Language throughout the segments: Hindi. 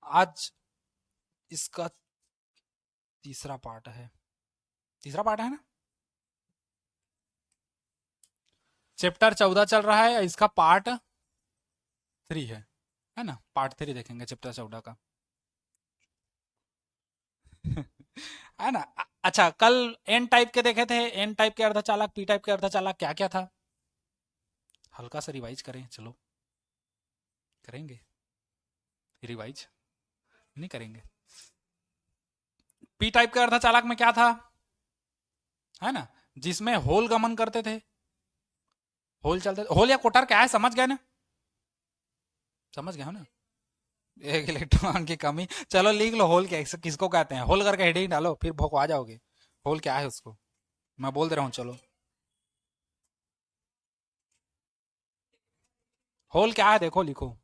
आज इसका तीसरा पार्ट है। तीसरा पार्ट है ना? चैप्टर 14 चल रहा है, इसका पार्ट 3 है ना? पार्ट 3 देखेंगे चैप्टर 14 का। है ना? अच्छा, कल एन टाइप के देखे थे। एन टाइप के अर्धचालक, पी टाइप के अर्धचालक क्या क्या था? हल्का सा रिवाइज करें, चलो। करेंगे रिवाइज? नहीं करेंगे? पी टाइप के अर्धचालक में क्या था? है ना? जिसमें होल गमन करते थे। होल चलते, होल या कोटर क्या है, समझ गए ना? समझ गए हो ना? एक इलेक्ट्रॉन की कमी। चलो लिख लो होल क्या, किसको कहते हैं। होल करके हेडिंग डालो, फिर भोकवा जाओगे। होल क्या है उसको मैं बोल दे रहा हूँ, चलो। होल क्या है देखो, लिखो।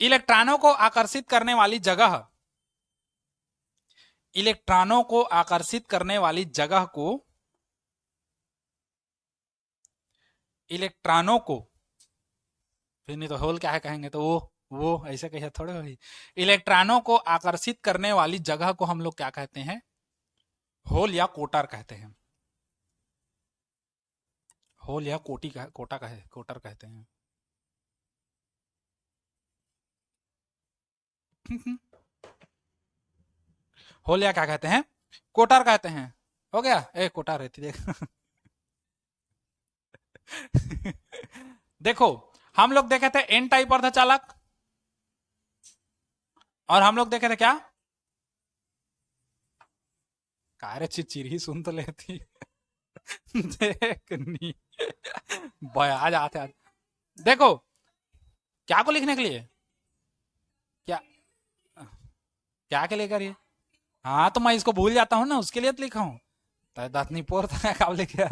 इलेक्ट्रॉनों को आकर्षित करने वाली जगह। इलेक्ट्रॉनों को आकर्षित करने वाली जगह को, इलेक्ट्रॉनों को, फिर नहीं तो होल क्या है कहेंगे तो वो ऐसे कहे थोड़े होगी। इलेक्ट्रॉनों को आकर्षित करने वाली जगह को हम लोग क्या कहते हैं? होल या कोटर कहते हैं। होल या कोटर कहते हैं। होल या क्या कहते हैं? कोटर कहते हैं। हो गया, एक कोटा रहती देख। देखो, हम लोग देखे थे एन टाइप अर्धचालक, और हम लोग देखे थे क्या? कार्य चिचिर ही सुन तो लेती। देखनी बया जाते आज। देखो, क्या को लिखने के लिए? क्या? क्या के लेकर ये? हाँ तो मैं इसको भूल जाता हूँ ना, उसके लिए तो लिखा हूँ। दातनी पोर था कब लिखे?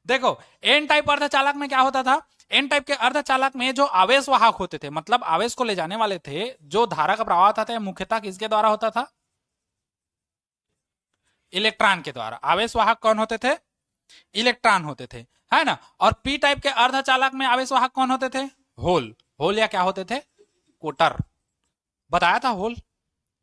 देखो, एन टाइप अर्धचालक में क्या होता था? एन टाइप के अर्धचालक में जो आवेश वाहक होते थे, मतलब आवेश को ले जाने वाले थे, जो धारा का प्रवाह था, मुख्यतः किसके द्वारा होता था? इलेक्ट्रॉन के द्वारा। आवेश वाहक कौन होते थे? इलेक्ट्रॉन होते थे, है ना? और पी टाइप के अर्धचालक में आवेश वाहक कौन होते थे? होल। होल या क्या होते थे? कोटर। बताया था होल,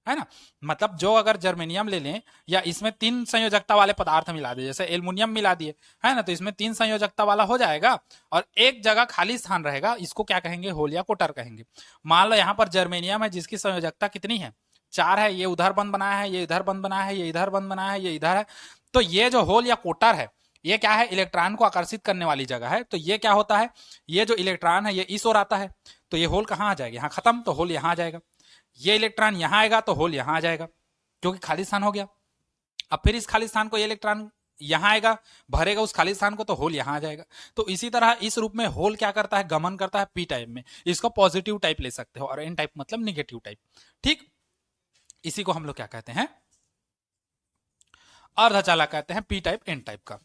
है ना? मतलब जो अगर जर्मेनियम ले लें, या इसमें 3 संयोजकता वाले पदार्थ मिला दे, जैसे एल्युमिनियम मिला दिए, है ना, तो इसमें 3 संयोजकता वाला हो जाएगा, और एक जगह खाली स्थान रहेगा, इसको क्या कहेंगे? होल या कोटर कहेंगे। मान लो यहाँ पर जर्मेनियम है, जिसकी संयोजकता कितनी है? 4 है। ये उधर बंद बनाया है, ये इधर बंद बनाया है, ये इधर बंद बनाया है, ये इधर है। तो ये जो होल या कोटर है, ये क्या है? इलेक्ट्रॉन को आकर्षित करने वाली जगह है। तो ये क्या होता है? ये जो इलेक्ट्रॉन है, ये इस ओर आता है, तो ये होल कहाँ आ जाएगा? यहाँ खत्म, तो होल यहाँ आ जाएगा। ये इलेक्ट्रॉन यहां आएगा तो होल यहां आ जाएगा, क्योंकि खाली स्थान हो गया। अब फिर इस खाली स्थान को ये इलेक्ट्रॉन यहां आएगा, भरेगा उस खाली स्थान को, तो होल यहां आ जाएगा। तो इसी तरह इस रूप में होल क्या करता है? गमन करता है पी टाइप में। इसको पॉजिटिव टाइप ले सकते हो, और एन टाइप मतलब निगेटिव टाइप। ठीक, इसी को हम लोग क्या कहते हैं? अर्धचालक कहते हैं, पी टाइप एन टाइप का।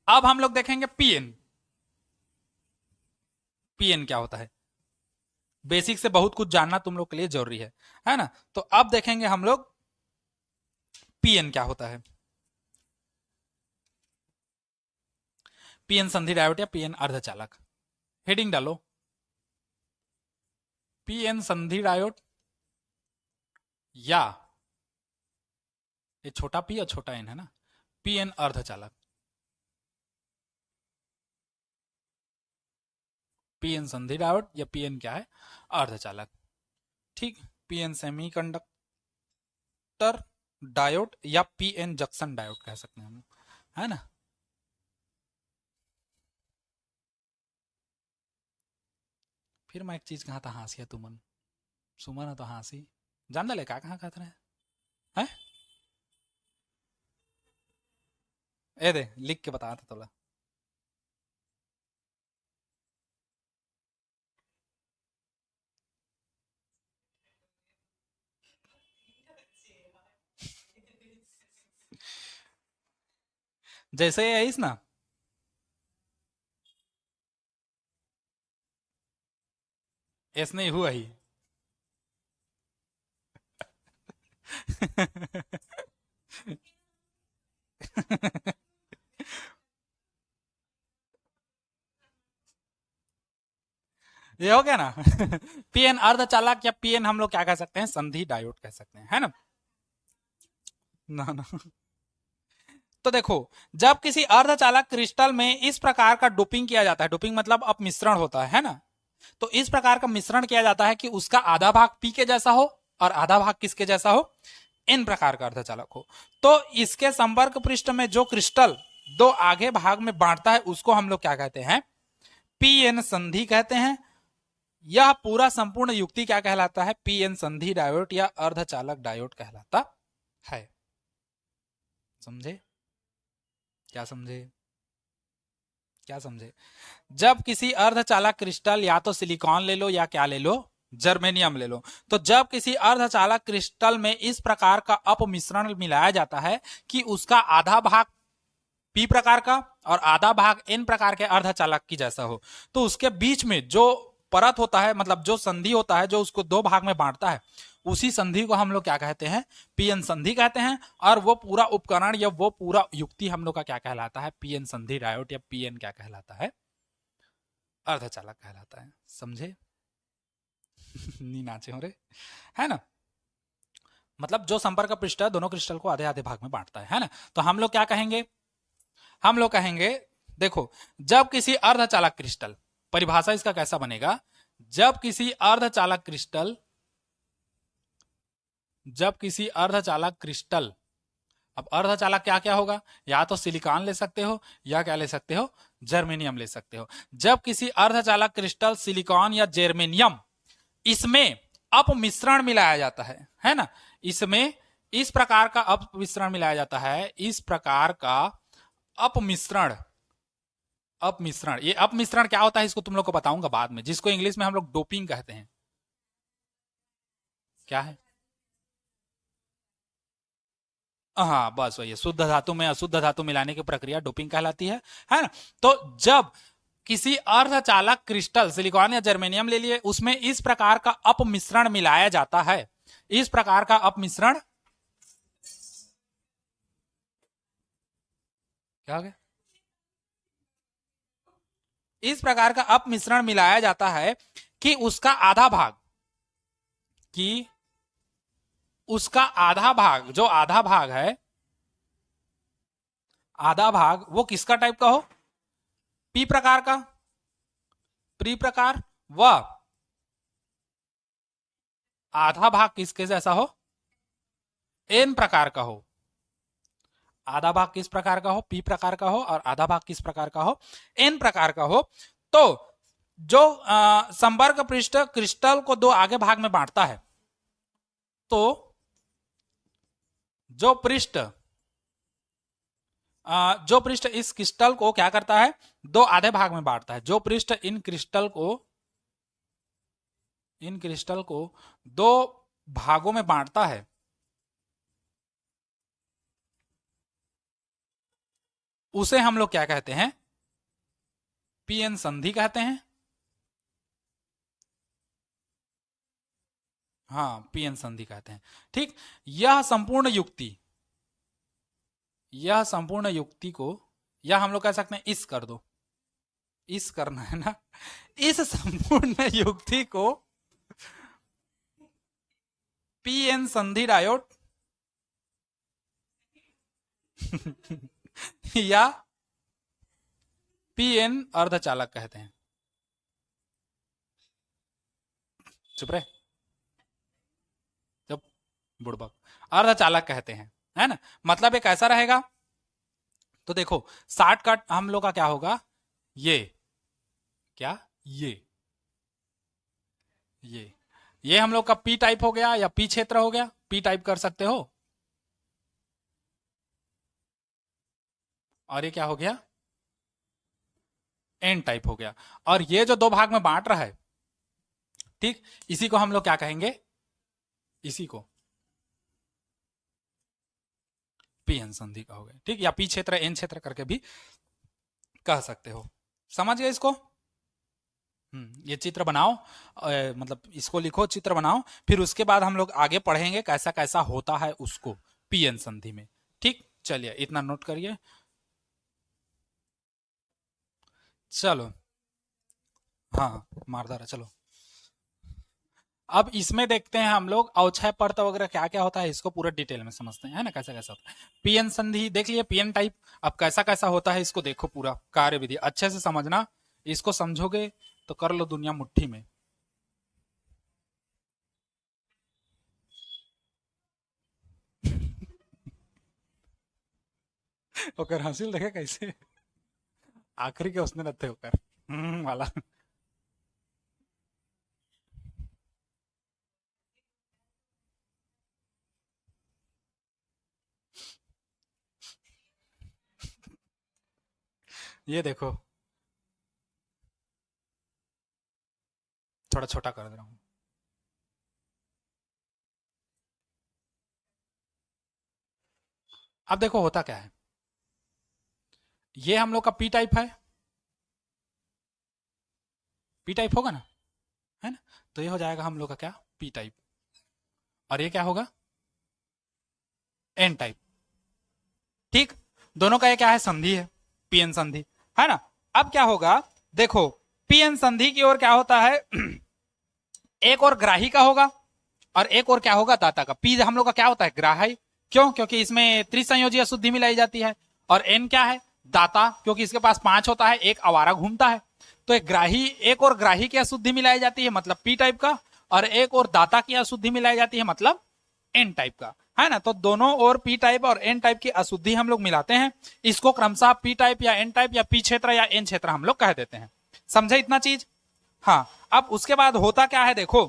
अब हम लोग देखेंगे पीएन। पीएन क्या होता है? बेसिक से बहुत कुछ जानना तुम लोग के लिए जरूरी है ना? तो अब देखेंगे हम लोग पीएन क्या होता है। पीएन संधि डायोड या पीएन अर्धचालक। हेडिंग डालो, पीएन संधि डायोड, या ये छोटा पी और छोटा एन है ना, पीएन अर्धचालक। पीएन संधि डायोड या पीएन क्या है? अर्धचालक। ठीक, पीएन सेमीकंडक्टर डायोड या पीएन जंक्शन डायोड कह सकते हैं हम, है ना? फिर मैं एक चीज कहा था, हंसी है तुमन, सुमन है तो हंसी। जान ले का कहाँ कहते हैं? ए दे लिख के बता था थोड़ा। जैसे ये है इस ना, ऐसने ही हुआ ही। ये हो गया ना। पीएन अर्धचालक या पीएन हम लोग क्या कह सकते हैं, संधि डायोड कह सकते हैं, है ना। ना ना। तो देखो, जब किसी अर्धचालक क्रिस्टल में इस प्रकार का डोपिंग किया जाता है, डोपिंग मतलब अपमिश्रण होता है ना, तो इस प्रकार का मिश्रण किया जाता है कि उसका आधा भाग पी के जैसा हो और आधा भाग किसके जैसा हो, इन प्रकार का अर्धचालक हो। तो इसके संपर्क पृष्ठ में जो क्रिस्टल दो आगे भाग में बांटता है उसको हम लोग क्या कहते हैं, पीएन संधि कहते हैं। यह पूरा संपूर्ण युक्ति क्या कहलाता है, पीएन संधि डायोड या अर्धचालक डायोड कहलाता है। समझे, क्या समझे, क्या समझे। जब किसी अर्धचालक क्रिस्टल, या तो सिलिकॉन ले लो या क्या ले लो, जर्मेनियम ले लो, तो जब किसी अर्धचालक क्रिस्टल में इस प्रकार का अपमिश्रण मिलाया जाता है कि उसका आधा भाग पी प्रकार का और आधा भाग एन प्रकार के अर्धचालक की जैसा हो, तो उसके बीच में जो परत होता है, मतलब जो संधि होता है जो उसको दो भाग में बांटता है, उसी संधि को हम लोग क्या कहते हैं, पीएन संधि कहते हैं। और वो पूरा उपकरण या वो पूरा युक्ति हम लोग का क्या कहलाता है, पीएन संधि डायोड या पीएन क्या कहलाता है, अर्धचालक कहलाता है। समझे। नी नाचे हो रे, है ना। मतलब जो संपर्क पृष्ठ है दोनों क्रिस्टल को आधे आधे भाग में बांटता है ना। तो हम लोग क्या कहेंगे, हम लोग कहेंगे, देखो, जब किसी अर्धचालक क्रिस्टल, परिभाषा इसका कैसा बनेगा, जब किसी अर्धचालक क्रिस्टल, जब किसी अर्धचालक क्रिस्टल, अब अर्धचालक क्या क्या होगा, या तो सिलिकॉन ले सकते हो या क्या ले सकते हो, जर्मेनियम ले सकते हो। जब किसी अर्धचालक क्रिस्टल सिलिकॉन या जर्मेनियम, इसमें अपमिश्रण मिलाया जाता है ना, इसमें इस प्रकार का अपमिश्रण मिलाया जाता है, इस प्रकार का अपमिश्रण, अपमिश्रण, ये अपमिश्रण क्या होता है इसको तुम लोग को बताऊंगा बाद में, जिसको इंग्लिश में हम लोग डोपिंग कहते हैं। क्या है, हाँ बस वही है, शुद्ध धातु में अशुद्ध धातु मिलाने की प्रक्रिया डोपिंग कहलाती है ना। तो जब किसी अर्धचालक क्रिस्टल सिलिकॉन या जर्मेनियम ले लिए, उसमें इस प्रकार का अपमिश्रण मिलाया जाता है, इस प्रकार का अपमिश्रण, क्या हो गया, इस प्रकार का अपमिश्रण मिलाया जाता है कि उसका आधा भाग, कि उसका आधा भाग, जो आधा भाग है, आधा भाग वो किसका टाइप का हो, पी प्रकार का, पी प्रकार, व आधा भाग किसके जैसा हो, एन प्रकार का हो। आधा भाग किस प्रकार का हो, पी प्रकार का हो, और आधा भाग किस प्रकार का हो, एन प्रकार का हो। तो जो संपर्क पृष्ठ क्रिस्टल को दो आगे भाग में बांटता है, तो जो पृष्ठ, जो पृष्ठ इस क्रिस्टल को क्या करता है, दो आधे भाग में बांटता है, जो पृष्ठ इन क्रिस्टल को, इन क्रिस्टल को दो भागों में बांटता है, उसे हम लोग क्या कहते हैं, पीएन संधि कहते हैं। हाँ, पीएन संधि कहते हैं। ठीक, यह संपूर्ण युक्ति, यह संपूर्ण युक्ति को, या हम लोग कह सकते हैं इस कर दो, इस करना है ना, इस संपूर्ण युक्ति को पीएन संधि डायोड या पीएन अर्धचालक कहते हैं। चुप रहे, जब बुड़बक, अर्धचालक कहते हैं, है ना। मतलब एक ऐसा रहेगा, तो देखो शॉर्टकट हम लोग का क्या होगा, ये क्या, ये ये हम लोग का पी टाइप हो गया या पी क्षेत्र हो गया, पी टाइप कर सकते हो, और ये क्या हो गया, एन टाइप हो गया। और ये जो दो भाग में बांट रहा है, ठीक, इसी को हम लोग क्या कहेंगे, इसी को पीएन संधि कहोगे, ठीक, या पी क्षेत्र एन क्षेत्र करके भी कह सकते हो। समझ गए इसको। ये चित्र बनाओ, मतलब इसको लिखो, चित्र बनाओ, फिर उसके बाद हम लोग आगे पढ़ेंगे कैसा कैसा होता है उसको पीएन संधि में। ठीक, चलिए इतना नोट करिए। चलो, हाँ। मारदार है। चलो अब इसमें देखते हैं हम लोग अवक्षय परत वगैरह क्या क्या होता है, इसको पूरा डिटेल में समझते हैं, है ना, कैसा कैसा होता है। पीएन संधि देख लिए, पीएन टाइप। अब कैसा कैसा होता है इसको देखो, पूरा कार्य विधि अच्छे से समझना, इसको समझोगे तो कर लो दुनिया मुट्ठी में। ओकर हंसिल देखे कैसे, आखिरी के उसने रहते होकर वाला। ये देखो थोड़ा छोटा कर दे रहा हूं। अब देखो होता क्या है, ये हम लोग का पी टाइप है, पी टाइप होगा ना, है ना, तो ये हो जाएगा हम लोग का क्या, पी टाइप। और ये क्या होगा, एन टाइप। ठीक, दोनों का ये क्या है, संधि है, पीएन संधि, है ना। अब क्या होगा, देखो पीएन संधि की ओर क्या होता है, एक और ग्राही का होगा और एक और क्या होगा, दाता का। पी हम लोग का क्या होता है, ग्राही, क्यों, क्योंकि इसमें त्रिसंयोजी अशुद्धि मिलाई जाती है। और एन क्या है, दाता, क्योंकि इसके पास 5 होता है, एक आवारा घूमता है। तो एक ग्राही, एक और ग्राही की अशुद्धि मिलाई जाती है, मतलब पी टाइप का, और एक और दाता की अशुद्धि मिलाई जाती है, मतलब एन टाइप का, है ना। तो दोनों और पी टाइप और एन टाइप की अशुद्धि हम लोग मिलाते हैं, इसको क्रमशः पी टाइप या एन टाइप या पी क्षेत्र या एन क्षेत्र हम लोग कह देते हैं। समझे इतना चीज। हाँ, अब उसके बाद होता क्या है, देखो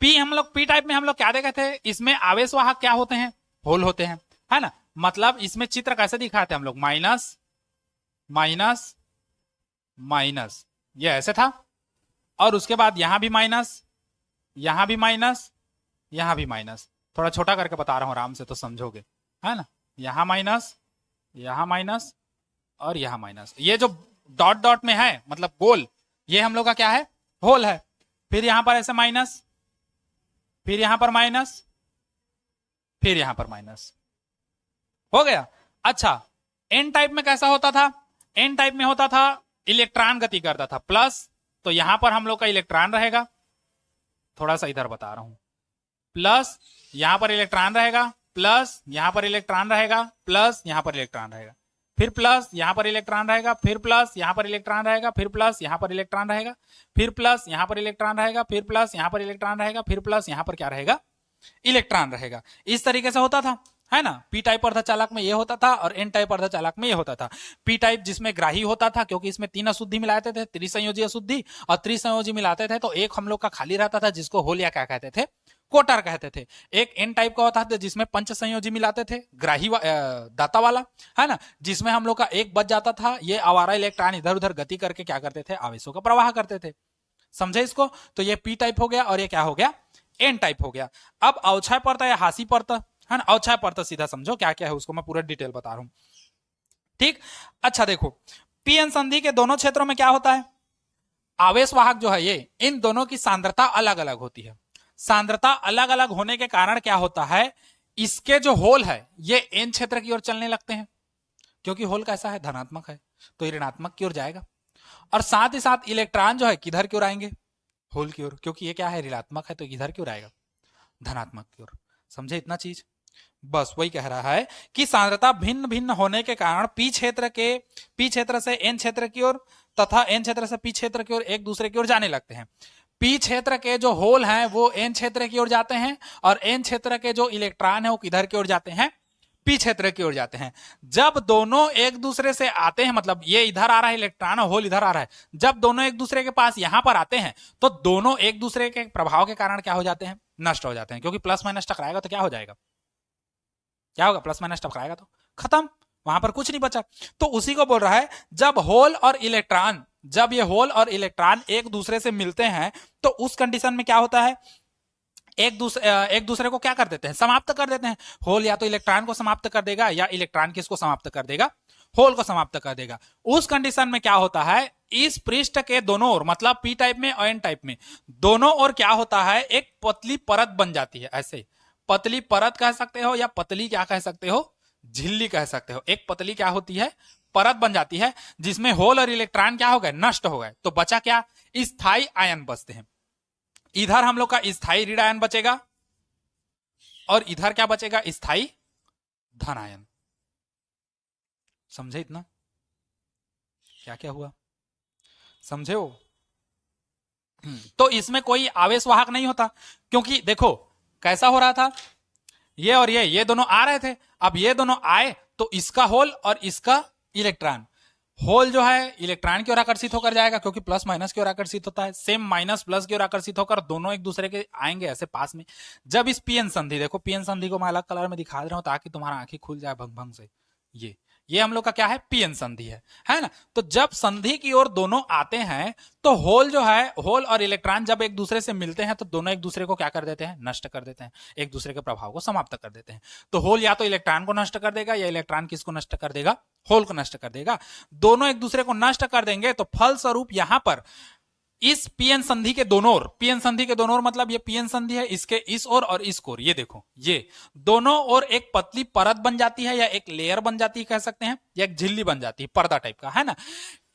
पी हम लोग, पी टाइप में हम लोग क्या देखे थे, इसमें आवेश वाहक क्या होते हैं, होल होते हैं, है ना। मतलब इसमें चित्र कैसे दिखाते हैं हम लोग, माइनस माइनस माइनस, ये ऐसे था। और उसके बाद यहां भी माइनस, यहां भी माइनस, यहां भी माइनस। थोड़ा छोटा करके बता रहा हूं आराम से तो समझोगे, है ना। यहां माइनस, यहां माइनस और यहां माइनस। ये जो डॉट डॉट में है मतलब गोल, ये हम लोग का क्या है, होल है। फिर यहां पर ऐसे माइनस, फिर यहां पर माइनस, फिर यहां पर माइनस, हो गया। अच्छा, एन टाइप में कैसा होता था, एन टाइप में होता था इलेक्ट्रॉन गति करता था प्लस, तो यहां पर हम लोग का इलेक्ट्रॉन रहेगा, थोड़ा सा इधर बता रहा हूं, प्लस यहां पर इलेक्ट्रॉन रहेगा, प्लस यहां पर इलेक्ट्रॉन रहेगा, प्लस यहां पर इलेक्ट्रॉन रहेगा, फिर प्लस यहां पर इलेक्ट्रॉन रहेगा, फिर प्लस यहां पर इलेक्ट्रॉन रहेगा, फिर प्लस यहां पर इलेक्ट्रॉन रहेगा, फिर प्लस यहां पर इलेक्ट्रॉन रहेगा, फिर प्लस यहां पर इलेक्ट्रॉन रहेगा, फिर प्लस यहां पर क्या रहेगा, इलेक्ट्रॉन रहेगा। इस तरीके से होता था, है ना। पी टाइप अर्धचालक में ये होता था और एन टाइप अर्धचालक में ये होता था। पी टाइप जिसमें ग्राही होता था, क्योंकि इसमें 3 अशुद्धि मिलाते थे, त्रिसंयोजी अशुद्धि, और त्रिसंयोजी मिलाते थे तो एक हम लोग का खाली रहता था, जिसको होल या क्या कहते थे, कोटर कहते थे। एक एन टाइप का होता था जिसमें पंच संयोजी मिलाते थे, ग्राही दाता वाला, है ना, जिसमें हम लोग का एक बच जाता था, ये आवारा इलेक्ट्रॉन इधर उधर गति करके क्या करते थे, आवेशों का प्रवाह करते थे। समझे इसको। तो ये पी टाइप हो गया और ये क्या हो गया, एन टाइप हो गया। अब अवक्षय परत या हासी परत, है ना, अवक्षय परत सीधा समझो क्या क्या है, उसको मैं पूरा डिटेल बता रहा हूं। ठीक, अच्छा देखो, पीएन संधि के दोनों क्षेत्रों में क्या होता है, आवेश वाहक जो है ये, इन दोनों की सांद्रता अलग अलग होती है। सांद्रता अलग अलग होने के कारण क्या होता है, इसके जो होल है ये एन क्षेत्र की ओर चलने लगते हैं, क्योंकि होल कैसा है, धनात्मक है, तो ऋणात्मक की ओर जाएगा। और साथ ही साथ इलेक्ट्रॉन जो है किधर की ओर आएंगे, होल की ओर, क्योंकि ये क्या है, ऋणात्मक है, तो किधर की ओर आएगा, धनात्मक की ओर। समझे इतना चीज। बस वही कह रहा है कि सांद्रता भिन्न भिन्न होने के कारण पी क्षेत्र से एन क्षेत्र की ओर तथा एन क्षेत्र से पी क्षेत्र की ओर एक दूसरे की ओर जाने लगते हैं। पी क्षेत्र के जो होल हैं वो एन क्षेत्र की ओर जाते हैं और एन क्षेत्र के जो इलेक्ट्रॉन है वो किधर की ओर जाते हैं, पी क्षेत्र की ओर जाते हैं। जब दोनों एक दूसरे से आते हैं, मतलब ये इधर आ रहा है इलेक्ट्रॉन, होल इधर आ रहा है, जब दोनों एक दूसरे के पास यहां पर आते हैं तो दोनों एक दूसरे के प्रभाव के कारण क्या हो जाते हैं, नष्ट हो जाते हैं। क्योंकि प्लस माइनस टकराएगा तो क्या हो जाएगा, क्या होगा, प्लस माइनस टकराएगा तो खत्म, वहां पर कुछ नहीं बचा। तो उसी को बोल रहा है, जब होल और इलेक्ट्रॉन, जब ये होल और इलेक्ट्रॉन एक दूसरे से मिलते हैं तो उस कंडीशन में क्या होता है, एक दूसरे को क्या कर देते हैं, समाप्त कर देते हैं। होल या तो इलेक्ट्रॉन को समाप्त कर देगा या इलेक्ट्रॉन किसको समाप्त कर देगा, होल को समाप्त कर देगा। उस कंडीशन में क्या होता है, इस पृष्ठ के दोनों ओर, मतलब पी टाइप में और एन टाइप में, दोनों ओर क्या होता है, एक पतली परत बन जाती है। ऐसे पतली परत कह सकते हो या पतली क्या कह सकते हो, झिल्ली कह सकते हो। एक पतली क्या होती है, परत बन जाती है जिसमें होल और इलेक्ट्रॉन क्या हो गए, नष्ट हो गए। तो बचा क्या, स्थायी आयन बचते हैं। इधर हम लोग का स्थायी ऋण आयन बचेगा और इधर क्या बचेगा, स्थायी धन आयन। समझे इतना, क्या क्या हुआ, समझे हो? तो इसमें कोई आवेश वाहक नहीं होता, क्योंकि देखो कैसा हो रहा था, ये और ये दोनों आ रहे थे। अब ये दोनों आए तो इसका होल और इसका इलेक्ट्रॉन, होल जो है इलेक्ट्रॉन की ओर आकर्षित होकर जाएगा क्योंकि प्लस माइनस की ओर आकर्षित होता है, सेम माइनस प्लस की ओर आकर्षित होकर दोनों एक दूसरे के आएंगे ऐसे पास में। जब इस पीएन संधि, देखो पीएन संधि को मैं अलग कलर में दिखा रहा हूं ताकि तुम्हारा आंखें खुल जाए भंग भंग से। ये हम लोग का क्या है, पीएन संधि है ना। तो जब संधि की ओर दोनों आते हैं तो होल जो है, होल और इलेक्ट्रॉन जब एक दूसरे से मिलते हैं तो दोनों एक दूसरे को क्या कर देते हैं, नष्ट कर देते हैं, एक दूसरे के प्रभाव को समाप्त कर देते हैं। तो होल या तो इलेक्ट्रॉन को नष्ट कर देगा या इलेक्ट्रॉन किसको नष्ट कर देगा, होल को नष्ट कर देगा। दोनों एक दूसरे को नष्ट कर देंगे तो फलस्वरूप यहां पर इस पीएन संधि के दोनों ओर, पीएन संधि के दोनों ओर मतलब ये पीएन संधि है, इसके इस ओर और इस ओर, ये देखो ये दोनों ओर एक पतली परत बन जाती है या एक लेयर बन जाती है कह सकते हैं, या एक झिल्ली बन जाती है, पर्दा टाइप का, है ना।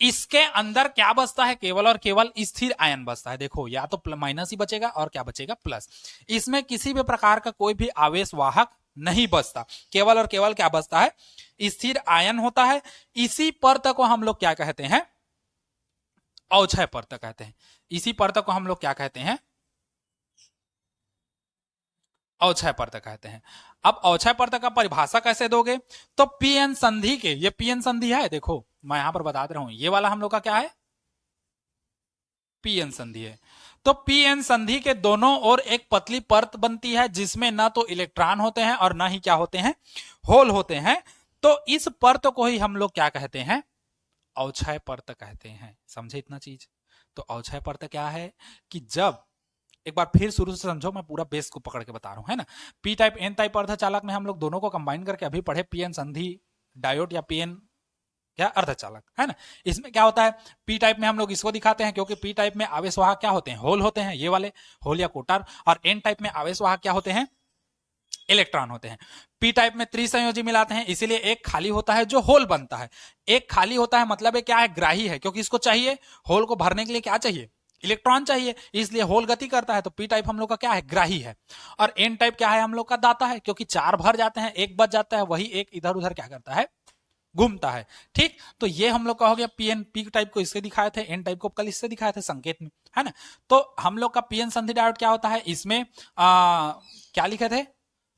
इसके अंदर क्या बचता है, केवल और केवल स्थिर आयन बचता है। देखो या तो माइनस ही बचेगा और क्या बचेगा, प्लस। इसमें किसी भी प्रकार का कोई भी आवेश वाहक नहीं बचता, केवल और केवल क्या बचता है, स्थिर आयन होता है। इसी परत को हम लोग क्या कहते हैं, अवक्षय परत कहते हैं। इसी परत को हम लोग क्या कहते हैं, अवक्षय परत कहते हैं। अब अवक्षय परत का परिभाषा कैसे दोगे, तो पीएन संधि के, ये पीएन संधि है, देखो मैं यहां पर बता दे रहा हूं, ये वाला हम लोग का क्या है, पीएन संधि है। तो पीएन संधि के दोनों ओर एक पतली परत बनती है जिसमें ना तो इलेक्ट्रॉन होते हैं और ना ही क्या होते हैं, होल होते हैं। तो इस परत को ही हम लोग क्या कहते हैं, अवक्षय परत कहते हैं। समझे इतना चीज। तो अवक्षय परत क्या है कि जब, एक बार फिर शुरू से समझो, मैं पूरा बेस को पकड़ के बता रहा हूं, है ना। पी टाइप एन टाइप अर्धचालक में हम लोग दोनों को कंबाइन करके अभी पढ़े, पीएन संधि डायोड या पीएन क्या अर्धचालक, है ना। इसमें क्या होता है, पी टाइप में हम लोग इसको दिखाते हैं क्योंकि पी टाइप में आवेशवाहक क्या होते हैं, होल होते हैं, ये वाले होल या कोटर। और एन टाइप में आवेशवाहक क्या होते हैं, इलेक्ट्रॉन होते हैं। पी टाइप में त्रिसंयोजी मिलाते हैं, इसीलिए एक खाली होता है जो होल बनता है। एक खाली होता है मतलब है क्या है, ग्राही है, क्योंकि इसको चाहिए, होल को भरने के लिए क्या चाहिए, इलेक्ट्रॉन चाहिए, इसलिए होल गति करता है। तो पी टाइप हम लोग का क्या है, ग्राही है। और एन टाइप क्या है, हम लोग का दाता है, क्योंकि चार भर जाते हैं, एक बच जाता है, वही एक इधर उधर क्या करता है, घूमता है। ठीक, तो ये हम लोग का हो गया पीएन। पी टाइप को इससे दिखाए थे, एन टाइप को कल इससे दिखाए थे संकेत में, है ना। तो हम लोग का पीएन संधि डायोड क्या होता है, इसमें क्या लिखे थे,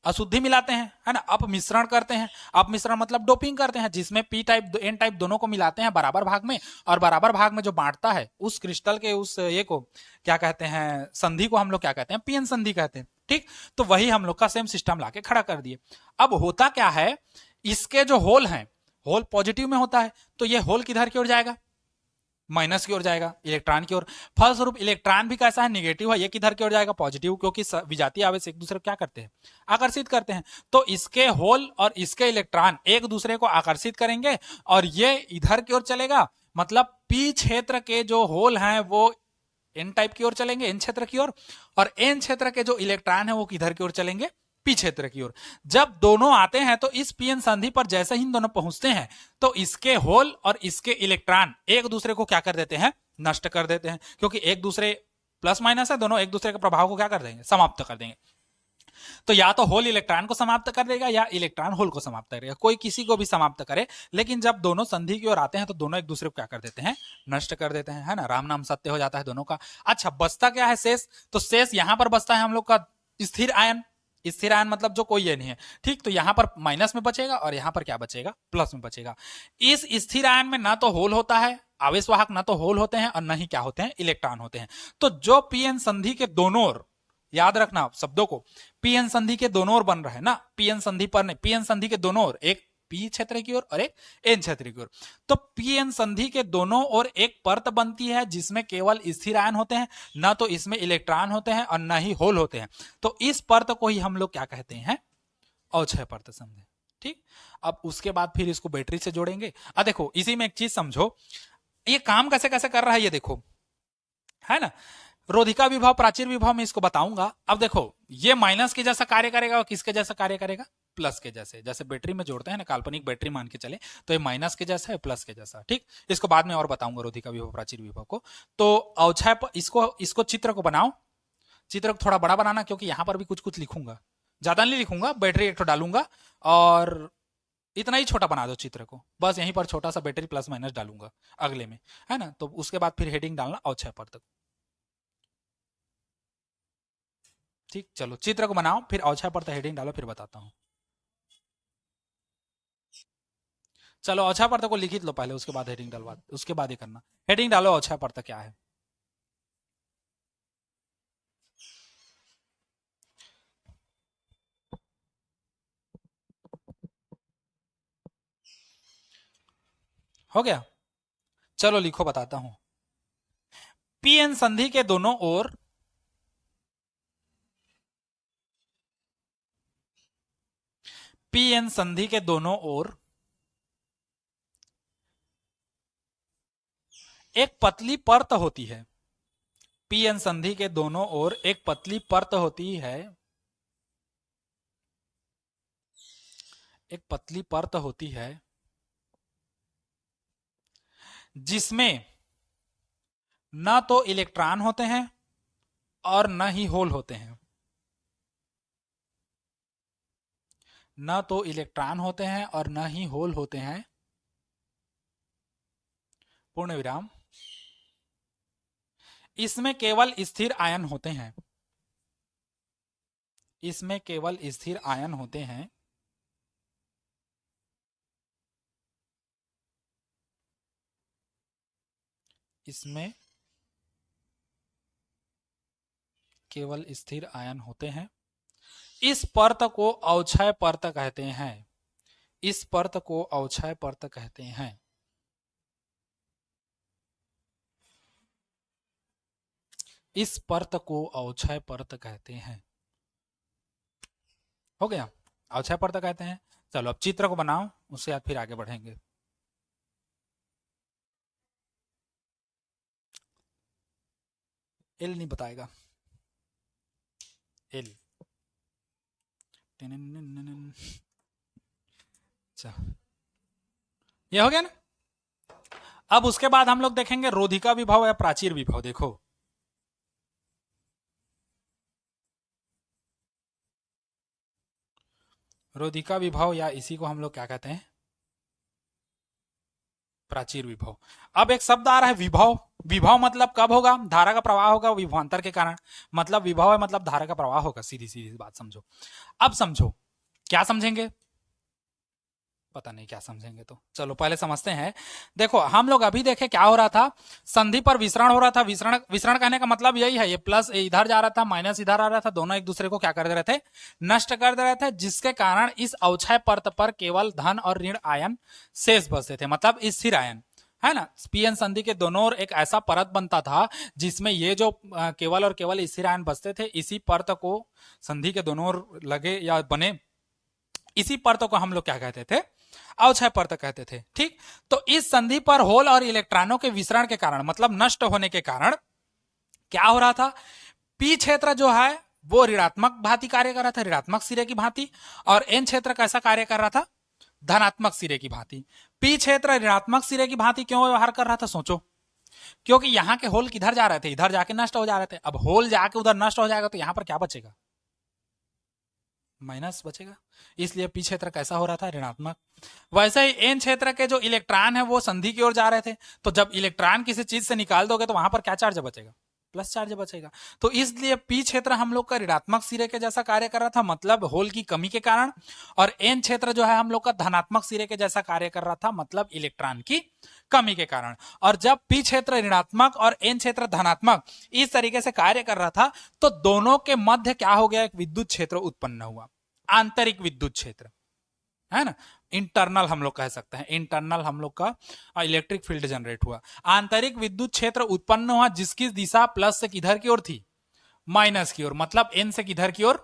अशुद्धि मिलाते हैं, है ना, अपमिश्रण करते हैं। अपमिश्रण मतलब डोपिंग करते हैं, जिसमें पी टाइप एन टाइप दोनों को मिलाते हैं बराबर भाग में, और बराबर भाग में जो बांटता है उस क्रिस्टल के उस ये को क्या कहते हैं, संधि को हम लोग क्या कहते हैं, पीएन संधि कहते हैं। ठीक, तो वही हम लोग का सेम सिस्टम लाके खड़ा कर दिए। अब होता क्या है, इसके जो होल हैं, होल पॉजिटिव में होता है, तो ये होल किधर की ओर जाएगा, माइनस की ओर जाएगा, इलेक्ट्रॉन की ओर। फलस्वरूप इलेक्ट्रॉन भी कैसा है, नेगेटिव है, ये किधर की ओर जाएगा, पॉजिटिव, क्योंकि विजातीय आवेश एक दूसरे को क्या करते हैं, आकर्षित करते हैं। तो इसके होल और इसके इलेक्ट्रॉन एक दूसरे को आकर्षित करेंगे और ये इधर की ओर चलेगा, मतलब पी क्षेत्र के जो होल हैं वो एन टाइप की ओर चलेंगे, एन क्षेत्र की ओर, और एन क्षेत्र के जो इलेक्ट्रॉन है वो किधर की ओर चलेंगे, पी क्षेत्र की ओर। जब दोनों आते हैं तो इस पीएन संधि पर जैसे ही दोनों पहुंचते हैं तो इसके होल और इसके इलेक्ट्रॉन एक दूसरे को क्या कर देते हैं, नष्ट कर देते हैं, क्योंकि एक दूसरे प्लस माइनस है, दोनों एक दूसरे के प्रभाव को क्या कर देंगे, समाप्त कर देंगे। तो या तो होल इलेक्ट्रॉन को समाप्त कर देगा या इलेक्ट्रॉन होल को समाप्त करेगा, कोई किसी को भी समाप्त करे। लेकिन जब दोनों संधि की ओर आते हैं तो दोनों एक दूसरे को क्या कर देते हैं, नष्ट कर देते हैं, है ना। राम नाम सत्य हो जाता है दोनों का। अच्छा, बचता क्या है, शेष। तो शेष यहां पर बचता है हम लोग का स्थिर आयन। स्थिर आयन मतलब जो कोई ये नहीं है। ठीक, तो यहां पर माइनस में बचेगा और यहां पर क्या बचेगा, प्लस में बचेगा। इस स्थिर आयन में ना तो होल होता है, आवेशवाहक ना तो होल होते हैं और ना ही क्या होते हैं, इलेक्ट्रॉन होते हैं। तो जो पीएन संधि के दोनों ओर, याद रखना शब्दों को, पीएन संधि के दोनों ओर बन रहा है ना, पीएन संधि पर नहीं, पीएन संधि के दोनों ओर, एक पी क्षेत्र की ओर और एक एन क्षेत्र की ओर। तो पीएन संधि के दोनों ओर एक परत बनती है जिसमें केवल स्थिर आयन होते हैं, ना तो इसमें इलेक्ट्रॉन होते हैं और ना ही होल होते हैं। तो इस परत को ही हम लोग क्या कहते हैं, अवक्षय परत। समझे। ठीक, अब उसके बाद फिर इसको बैटरी से जोड़ेंगे। अब देखो इसी में एक चीज समझो, ये काम कैसे कैसे कर रहा है, ये देखो, है ना। रोधिका विभव, प्राचीर विभव में इसको बताऊंगा। अब देखो ये माइनस के जैसा कार्य करेगा और किसके जैसा कार्य करेगा, प्लस के जैसे, जैसे बैटरी में जोड़ते हैं ना, काल्पनिक बैटरी मान के चले, तो ये माइनस के जैसा है, प्लस के जैसा। ठीक, इसको बाद में और बताऊंगा रोधिका विभव प्राचीर विभव को। तो अवक्षय इसको इसको चित्र को बनाओ, चित्र को थोड़ा बड़ा बनाना, क्योंकि यहां पर भी कुछ कुछ लिखूंगा, ज्यादा नहीं लिखूंगा, बैटरी एक तो डालूंगा और इतना ही छोटा बना दो चित्र को, बस यहीं पर छोटा सा बैटरी प्लस माइनस डालूंगा अगले में, है ना। तो उसके बाद फिर हेडिंग डालना अवक्षय पर तक। ठीक, चलो चित्र को बनाओ, फिर अवक्षय पर तक हेडिंग डालो, फिर बताता हूं। चलो अवक्षय पर तक को लिखित लो पहले, उसके बाद हेडिंग डलवा, उसके बाद ही करना। हेडिंग डालो अवक्षय पर तक क्या है। हो गया, चलो लिखो, बताता हूं। पी एन संधि के दोनों ओर पी एन संधि के दोनों ओर एक पतली परत होती है। पी एन संधि के दोनों ओर एक पतली परत होती है, एक पतली परत होती है जिसमें न तो इलेक्ट्रॉन होते हैं और न ही होल होते हैं। न तो इलेक्ट्रॉन होते हैं और न ही होल होते हैं, पूर्ण विराम। इसमें केवल स्थिर आयन होते हैं, इसमें केवल स्थिर आयन होते हैं। इसमें केवल स्थिर आयन होते हैं। इस परत को अवक्षय परत कहते हैं, इस परत को अवक्षय परत कहते हैं। इस परत को अवक्षय परत कहते हैं। हो गया, अवक्षय परत कहते हैं। चलो अब चित्र को बनाओ, उससे बाद फिर आगे बढ़ेंगे। एल नहीं बताएगा, एल। अच्छा, ये हो गया ना। अब उसके बाद हम लोग देखेंगे रोधिका विभव या प्राचीर विभव। देखो रोधिका विभव, या इसी को हम लोग क्या कहते हैं, प्राचीर विभव। अब एक शब्द आ रहा है विभव। विभव मतलब कब होगा, धारा का प्रवाह होगा विभवांतर के कारण, मतलब विभव है मतलब धारा का प्रवाह होगा। सीधी सीधी बात समझो। अब समझो, क्या समझेंगे, पता नहीं क्या समझेंगे, तो चलो पहले समझते हैं। देखो हम लोग अभी देखे क्या हो रहा था, संधि पर विसरण हो रहा था। विसरण, विसरण कहने का मतलब यही है, ये प्लस इधर जा रहा था, माइनस इधर आ रहा था, दोनों एक दूसरे को क्या कर दे रहे थे, नष्ट कर दे रहे थे, जिसके कारण इस अवक्षय परत पर केवल धन और ऋण आयन शेष बचते थे, मतलब स्थिर आयन, है ना। पीएन संधि के दोनों ओर एक ऐसा परत बनता था जिसमें ये जो केवल और केवल स्थिर आयन बचते थे। इसी परत को संधि के दोनों ओर लगे या बने, इसी परत को हम लोग क्या कहते थे, अवक्षय परत कहते थे। ठीक, तो इस संधि पर होल और इलेक्ट्रॉनों के विसरण के कारण, मतलब नष्ट होने के कारण क्या हो रहा था, पी क्षेत्र जो है वो ऋणात्मक भांति कार्य कर रहा था, ऋणात्मक सिरे की भांति, और एन क्षेत्र कैसा कार्य कर रहा था, धनात्मक सिरे की भांति। पी क्षेत्र ऋणात्मक सिरे की भांति क्यों व्यवहार कर रहा था, सोचो। क्योंकि यहां के होल किधर जा रहे थे, इधर जाके नष्ट हो जा रहे थे। अब होल जाके उधर नष्ट हो जाएगा तो यहां पर क्या बचेगा, माइनस बचेगा, इसलिए पी क्षेत्र कैसा हो रहा था, ऋणात्मक। वैसे ही एन क्षेत्र के जो इलेक्ट्रॉन है वो संधि की ओर जा रहे थे, तो जब इलेक्ट्रॉन किसी चीज से निकाल दोगे तो वहां पर क्या चार्ज बचेगा, प्लस चार्ज बचेगा। तो इसलिए पी क्षेत्र हम लोग का ऋणात्मक सिरे के जैसा कार्य कर रहा था, मतलब होल की कमी के कारण, और एन क्षेत्र जो है हम लोग का धनात्मक सिरे के जैसा कार्य कर रहा था, मतलब इलेक्ट्रॉन की कमी के कारण। और जब पी क्षेत्र ऋणात्मक और एन क्षेत्र धनात्मक इस तरीके से कार्य कर रहा था, तो दोनों के मध्य क्या हो गया, एक विद्युत क्षेत्र उत्पन्न हुआ, आंतरिक विद्युत क्षेत्र, है ना। इंटरनल हम लोग कह सकते हैं, इंटरनल हम लोग का इलेक्ट्रिक फील्ड जनरेट हुआ, आंतरिक विद्युत क्षेत्र उत्पन्न हुआ, जिसकी दिशा प्लस से किधर की ओर थी, माइनस की ओर, मतलब एन से किधर की ओर,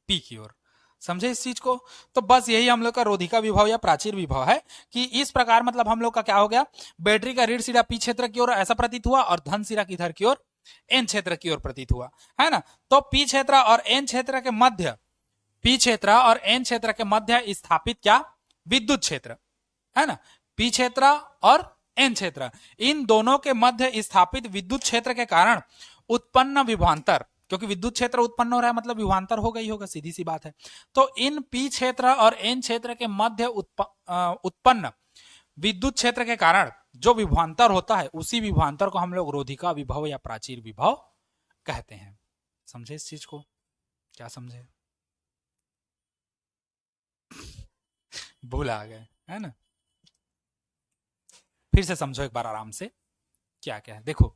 पी की ओर। समझे इस चीज को। तो बस यही हम लोग का रोधिका विभव या प्राचीर विभव है, कि इस प्रकार मतलब हम लोग का क्या हो गया, बैटरी का ऋण सिरा पी क्षेत्र की ओर ऐसा प्रतीत हुआ, और धन सिरा किधर की ओर, एन क्षेत्र की ओर प्रतीत हुआ, है ना। तो पी क्षेत्र और एन क्षेत्र के मध्य पी क्षेत्र और एन क्षेत्र के मध्य स्थापित क्या विद्युत क्षेत्र है ना, पी क्षेत्र और एन क्षेत्र, इन दोनों के मध्य स्थापित विद्युत क्षेत्र के कारण उत्पन्न विभवांतर, क्योंकि विद्युत क्षेत्र उत्पन्न हो रहा है मतलब विभवांतर हो गई होगा, सीधी सी बात है। तो इन पी क्षेत्र और एन क्षेत्र के मध्य उत्पन्न विद्युत क्षेत्र के कारण जो विभवांतर होता है, उसी विभवांतर को हम लोग रोधिका विभव या प्राचीर विभव कहते हैं। समझे इस चीज को? क्या समझे? भूल आ गए है ना? फिर से समझो एक बार आराम से क्या क्या है। देखो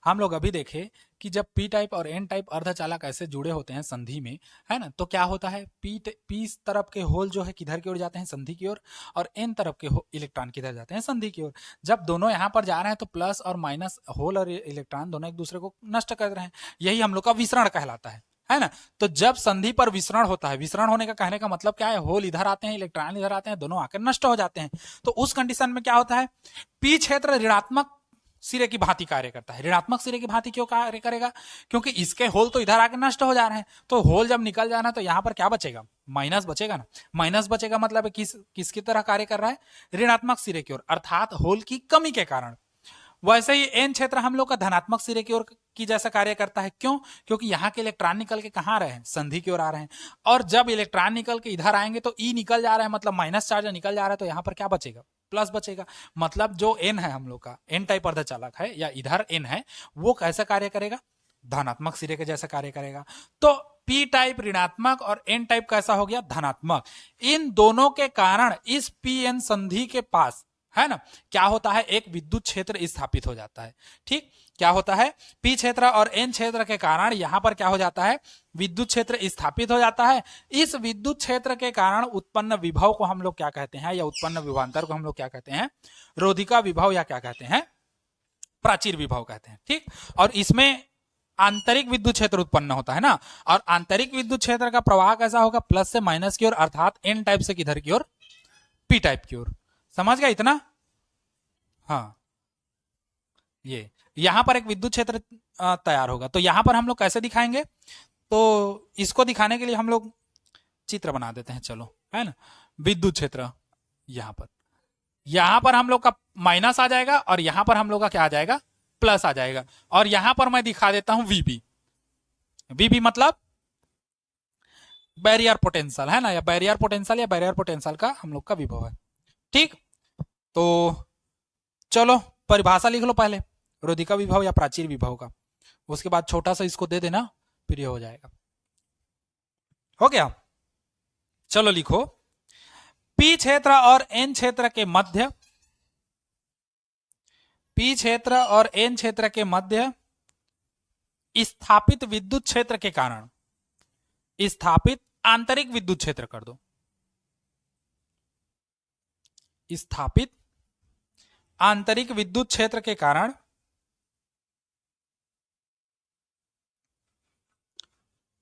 हम लोग अभी देखे कि जब पी टाइप और एन टाइप अर्धचालक ऐसे जुड़े होते हैं संधि में, है ना, तो क्या होता है, पी तरफ के होल जो है किधर की ओर जाते हैं, संधि की ओर, और एन तरफ के इलेक्ट्रॉन किधर जाते हैं, संधि की ओर। जब दोनों यहाँ पर जा रहे हैं तो प्लस और माइनस होल और इलेक्ट्रॉन दोनों एक दूसरे को नष्ट कर रहे हैं, यही हम लोग का विसरण कहलाता है ना। तो जब संधि पर विसरण होता है, विसरण होने का कहने का मतलब क्या है, होल इधर आते हैं, इलेक्ट्रॉन इधर आते हैं, दोनों आकर नष्ट हो जाते हैं। तो उस कंडीशन में क्या होता है, पी क्षेत्र ऋणात्मक सिरे की भांति कार्य करता है। ऋणात्मक सिरे की भांति क्यों कार्य करेगा, क्योंकि इसके होल तो इधर आके नष्ट हो जा रहे हैं, तो होल जब निकल जाना तो यहां पर क्या बचेगा, माइनस बचेगा ना। माइनस बचेगा मतलब किसकी तरह कार्य कर रहा है, ऋणात्मक सिरे की ओर, अर्थात होल की कमी के कारण। वैसे ही एन क्षेत्र हम लोग का धनात्मक सिरे की ओर की जैसा कार्य करता है। क्यों? क्योंकि यहाँ के इलेक्ट्रॉन निकल के कहाँ आ रहे हैं, संधि की ओर आ रहे हैं, और जब इलेक्ट्रॉन निकल के इधर आएंगे तो ई निकल जा रहा है, मतलब माइनस चार्ज निकल जा रहा है, तो यहाँ पर क्या बचेगा, प्लस बचेगा। मतलब जो एन है हम लोग का, एन टाइप अर्धचालक है या इधर एन है, वो कैसा कार्य करेगा, धनात्मक सिरे के जैसा कार्य करेगा। तो पी टाइप ऋणात्मक और एन टाइप कैसा हो गया, धनात्मक। इन दोनों के कारण इस पी एन संधि के पास, है ना, क्या होता है, एक विद्युत क्षेत्र स्थापित हो जाता है। ठीक, क्या होता है, पी क्षेत्र और एन क्षेत्र के कारण यहां पर क्या हो जाता है, विद्युत क्षेत्र स्थापित हो जाता है। इस विद्युत क्षेत्र के कारण उत्पन्न विभव को हम लोग क्या कहते हैं, या उत्पन्न विभवांतर को हम लोग क्या कहते हैं, रोधिका विभव या क्या कहते हैं, प्राचीर विभव कहते हैं। ठीक, और इसमें आंतरिक विद्युत क्षेत्र उत्पन्न होता है ना, और आंतरिक विद्युत क्षेत्र का प्रवाह कैसा होगा, प्लस से माइनस की ओर, अर्थात एन टाइप से किधर की ओर, पी टाइप की ओर। समझ गया इतना? हाँ, ये यहां पर एक विद्युत क्षेत्र तैयार होगा, तो यहां पर हम लोग कैसे दिखाएंगे, तो इसको दिखाने के लिए हम लोग चित्र बना देते हैं, चलो, है ना। विद्युत क्षेत्र यहां पर हम लोग का माइनस आ जाएगा, और यहां पर हम लोग का क्या आ जाएगा, प्लस आ जाएगा। और यहां पर मैं दिखा देता हूं वीबी। वीबी मतलब बैरियर पोटेंशियल, है ना, या बैरियर पोटेंशियल का हम लोग का विभव है। ठीक, तो चलो परिभाषा लिख लो पहले रोधिका विभव या प्राचीर विभव का, उसके बाद छोटा सा इसको दे देना, फिर ये हो जाएगा। हो गया? चलो लिखो, पी क्षेत्र और एन क्षेत्र के मध्य, पी क्षेत्र और एन क्षेत्र के मध्य स्थापित विद्युत क्षेत्र के कारण, स्थापित आंतरिक विद्युत क्षेत्र कर दो, स्थापित आंतरिक विद्युत क्षेत्र के कारण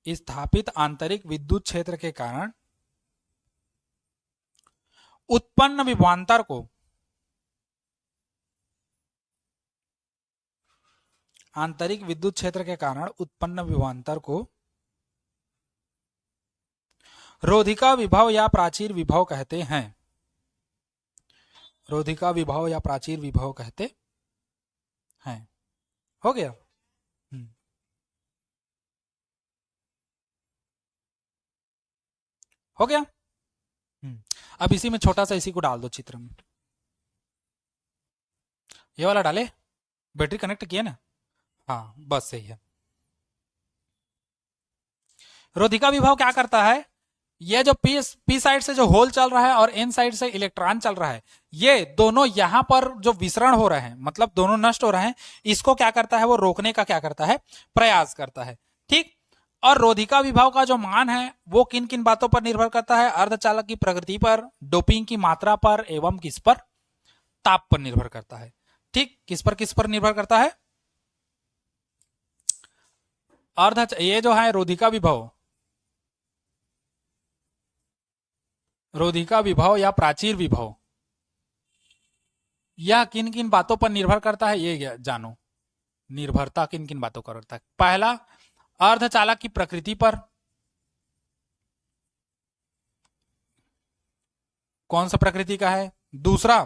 स्थापित आंतरिक विद्युत क्षेत्र के कारण उत्पन्न विभवांतर को, आंतरिक विद्युत क्षेत्र के कारण उत्पन्न विभवांतर को रोधिका विभव या प्राचीर विभव कहते हैं। रोधिका विभव या प्राचीर विभव कहते हैं। हो गया? हो गया? अब इसी में छोटा सा इसी को डाल दो चित्र में, ये वाला डाले, बैटरी कनेक्ट किया ना, हाँ बस सही है। रोधिका विभव क्या करता है, ये जो पी साइड से जो होल चल रहा है और एन साइड से इलेक्ट्रॉन चल रहा है, ये दोनों यहां पर जो विसरण हो रहे हैं, मतलब दोनों नष्ट हो रहे हैं, इसको क्या करता है, वो रोकने का क्या करता है, प्रयास करता है। ठीक, और रोधिका विभव का जो मान है वो किन किन बातों पर निर्भर करता है, अर्धचालक की प्रकृति पर, डोपिंग की मात्रा पर, एवं किस पर, ताप पर निर्भर करता है। ठीक, किस पर निर्भर करता है, ये जो है रोधिका विभव या प्राचीर विभव, यह किन किन बातों पर निर्भर करता है, ये जानो, निर्भरता किन किन बातों पर करता है। पहला, अर्धचालक की प्रकृति पर, कौन सा प्रकृति का है। दूसरा,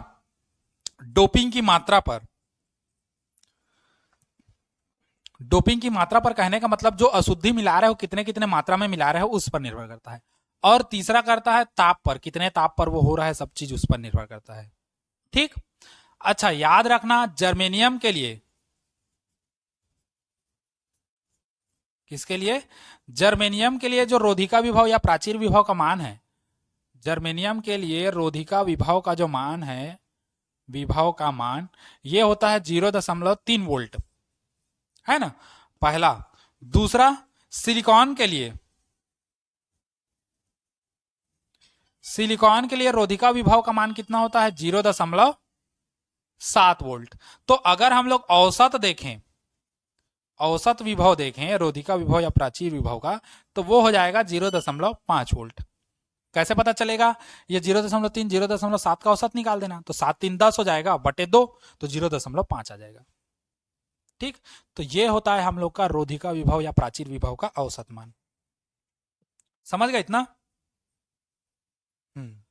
डोपिंग की मात्रा पर। डोपिंग की मात्रा पर कहने का मतलब जो अशुद्धि मिला रहे हो कितने कितने मात्रा में मिला रहे हो उस पर निर्भर करता है। और तीसरा करता है ताप पर, कितने ताप पर वो हो रहा है, सब चीज उस पर निर्भर करता है। ठीक। अच्छा, याद रखना जर्मेनियम के लिए, किसके लिए, जर्मेनियम के लिए जो रोधिका विभव या प्राचीर विभव का मान है, जर्मेनियम के लिए रोधिका विभव का जो मान है, विभव का मान ये होता है 0.3 वोल्ट, है ना, पहला। दूसरा, सिलिकॉन के लिए, सिलिकॉन के लिए रोधिका विभव का मान कितना होता है, 0.7 वोल्ट। तो अगर हम लोग औसत देखें, औसत विभव देखें रोधिका विभव या प्राचीर विभव का, तो वो हो जाएगा 0.5 वोल्ट। कैसे पता चलेगा, ये 0.3 0.7 का औसत निकाल देना, तो 7 3 10 हो जाएगा बटे 2, तो 0.5 आ जाएगा। ठीक। तो ये होता है हम लोग का रोधिका विभव या प्राचीर विभव का औसत मान। समझ गए इतना। हम्म।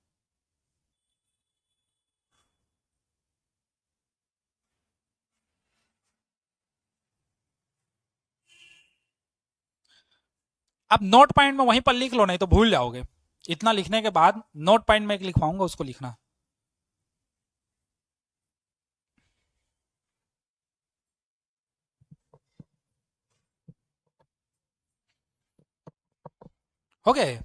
अब नोट पॉइंट में वहीं पर लिख लो, नहीं तो भूल जाओगे। इतना लिखने के बाद नोट पॉइंट में एक लिखवाऊंगा, उसको लिखना। हो गए।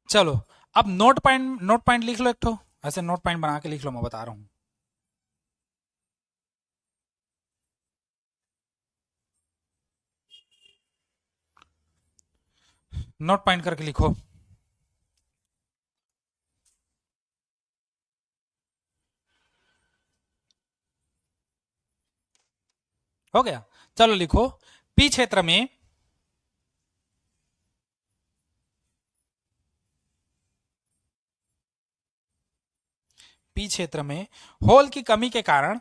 चलो, अब नोट पॉइंट लिख लो एक ठो, ऐसे नोट पॉइंट बना के लिख लो, मैं बता रहा हूं। नोट पॉइंट करके लिखो। हो गया। चलो लिखो, पी क्षेत्र में, पी क्षेत्र में होल की कमी के कारण,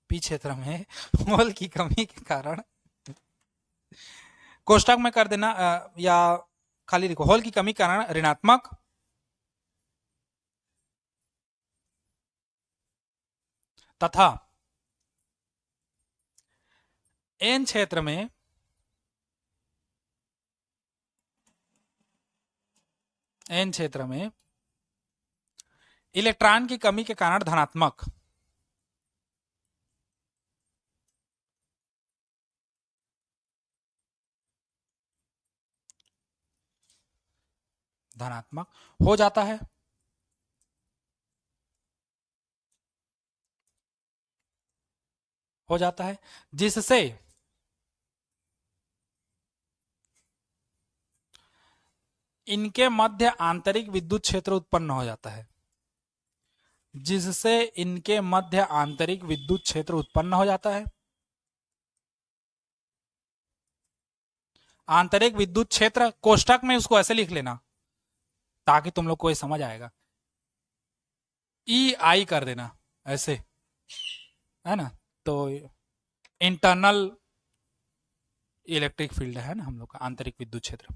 पी क्षेत्र में होल की कमी के कारण, कोष्टक में कर देना या खाली लिखो, होल की कमी के कारण ऋणात्मक तथा एन क्षेत्र में, एन क्षेत्र में इलेक्ट्रॉन की कमी के कारण धनात्मक, धनात्मक हो जाता है। हो जाता है जिससे इनके मध्य आंतरिक विद्युत क्षेत्र उत्पन्न हो जाता है, जिससे इनके मध्य आंतरिक विद्युत क्षेत्र उत्पन्न हो जाता है। आंतरिक विद्युत क्षेत्र कोष्टक में उसको ऐसे लिख लेना ताकि तुम लोग को ये समझ आएगा, ई आई कर देना ऐसे, है ना। तो इंटरनल इलेक्ट्रिक फील्ड है ना हम लोग का, आंतरिक विद्युत क्षेत्र,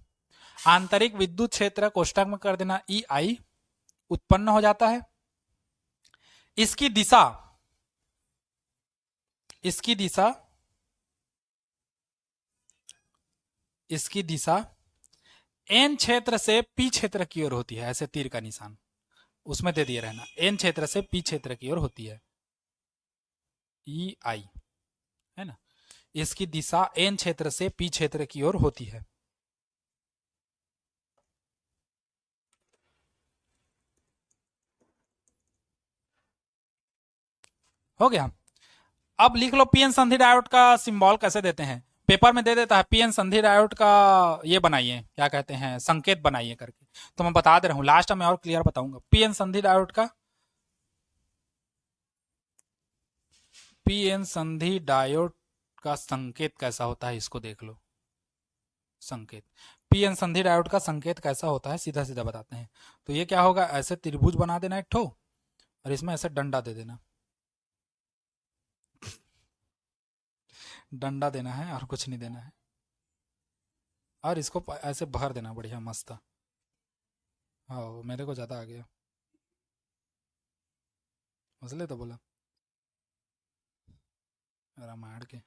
आंतरिक विद्युत क्षेत्र कोष्टक में कर देना ई आई, उत्पन्न हो जाता है। इसकी दिशा, इसकी दिशा, इसकी दिशा एन क्षेत्र से पी क्षेत्र की ओर होती है, ऐसे तीर का निशान उसमें दे दिए रहना, एन क्षेत्र से पी क्षेत्र की ओर होती है, ई आई, है ना। इसकी दिशा एन क्षेत्र से पी क्षेत्र की ओर होती है। हो गया। अब लिख लो पीएन संधि डायोड का सिंबल कैसे देते हैं, पेपर में दे देता है पीएन संधि डायोड का, ये बनाइए क्या कहते हैं, संकेत बनाइए करके, तो मैं बता दे रहा हूं, लास्ट में और क्लियर बताऊंगा। पीएन संधि डायोड का पी एन संधि डायोड का संकेत कैसा होता है, इसको देख लो। संकेत, पी एन संधि डायोड का संकेत कैसा होता है, सीधा सीधा बताते हैं। तो ये क्या होगा, ऐसे त्रिभुज बना देना एक ठो, और इसमें ऐसे डंडा दे देना, डंडा देना है और कुछ नहीं देना है, और इसको ऐसे भर देना बढ़िया मस्त। हाँ मेरे को ज्यादा आ गया, मसले तो बोला रामायण के,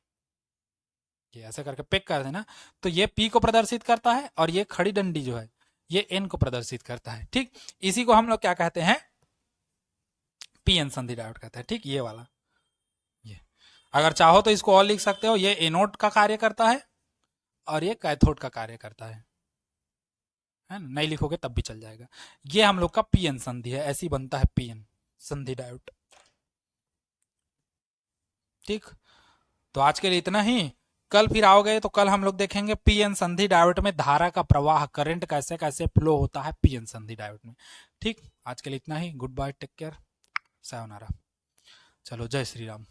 ये ऐसे करके पिक कर देना। तो ये P को प्रदर्शित करता है, और ये खड़ी डंडी जो है ये N को प्रदर्शित करता है। ठीक, इसी को हम लोग क्या कहते हैं, पी एन संधि डायोड कहते हैं। ठीक, ये वाला, ये अगर चाहो तो इसको और लिख सकते हो, ये एनोड का कार्य करता है और ये कैथोड का कार्य करता है ना, नहीं लिखोगे तब भी चल जाएगा। ये हम लोग का पीएन संधि है, ऐसी बनता है पीएन संधि डायोड। ठीक, तो आज के लिए इतना ही। कल फिर आओगे तो कल हम लोग देखेंगे पीएन संधि डायोड में धारा का प्रवाह, करंट कैसे कैसे फ्लो होता है पीएन संधि डायोड में। ठीक, आज के लिए इतना ही। Good bye, take care, sayonara. चलो, जय श्री राम।